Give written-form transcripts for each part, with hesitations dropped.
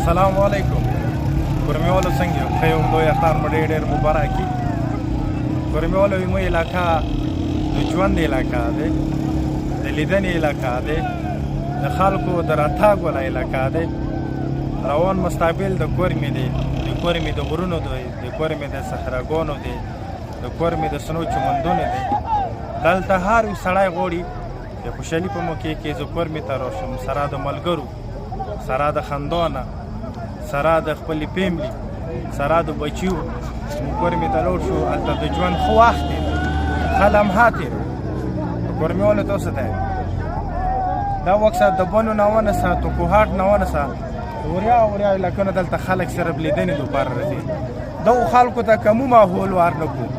السلام علیکم. کورمیوالو څنګه یو؟ ښه یم، لوی اختر مو ډېر ډېر مبارک وي. کورمیوالو زموږ علاقه د ژوند علاقه دی، د لیدنې علاقه دی، د خلکو د راتګ والا علاقه دی. روان مستقبل د کورمې دی، د کورمې د غرونو دی، د کورمې د صحراګانو دی، د کورمې د سنو چمندونو دی. دلته هر یو سړی غواړي د خوشحالي په موقع کې زه کورمې ته راشم، سره د ملګرو، سره د خندا نه، سره د خپلې فیملي، سره د بچیو کورمې ته لاړ شو. هلته د ژوند ښه وخت دی، ښه لمحه تېره. کورمیوالو ته څه دی دا وکسه د بنو نه ونسه، توکوهاټ نه ونسه، وریا علاقونه دلته خلک صرف لیدنې لپاره راځي. دغو خلکو ته که مو ماحول ور نه کړو،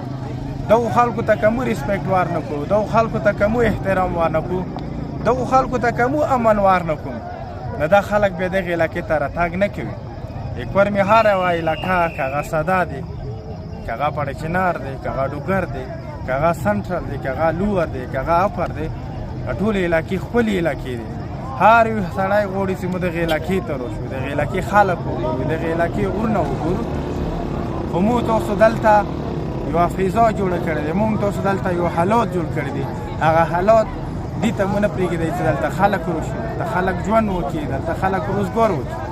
دغو خلکو ته که مو ریسپیکټ ور نه کړو، دغو خلکو ته که مو احترام ور نه کړو، دغو خلکو ته که مو امن ور نه کړو، نو دا خلک بیا دغې علاقې ته راتګ نه کوي. د کورمې هره یوه علاقه که هغه سده دی، که هغه پړچنار دی، که هغه ډوګر دی، که هغه سنټرل دی، که هغه لوور دی، که هغه اپر دی، ټولې علاقې ښکلې علاقې دي. هر یو سړی غواړي چې موږ دغې علاقې ته راشو، دغې علاقې خلک وګورو، دغې علاقې غرونه وګورو. خو موږ تاسو دلته یوه فضا جوړه کړې ده، موږ تاسو دلته یو حالات جوړ کړي دي. هغه حالات دې ته مو نه پرېږدئ چې دلته خلک راشي، دلته خلک ژوند وکړي، دلته خلک روزګار وکړي،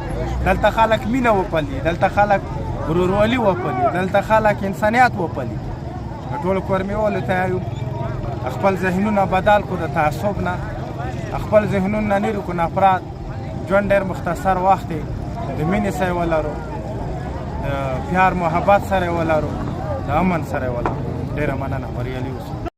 دلته خلک مینه وپلي، دلته خلک ورورولي وپلي، دلته خلک انسانیت وپلي. ټولو کورمیوالو ته یو خپل ذهنونه بدل کړو د تعصب نه، خپل ذهنونه لرې کړو نفرت. ژوند ډېر مختصر وخت دی، د مینې سره یې ولرو، د پیار محبت سره یې ولرو، د امن سره یې ولرو. ډېره مننه، بریالي اوسئ.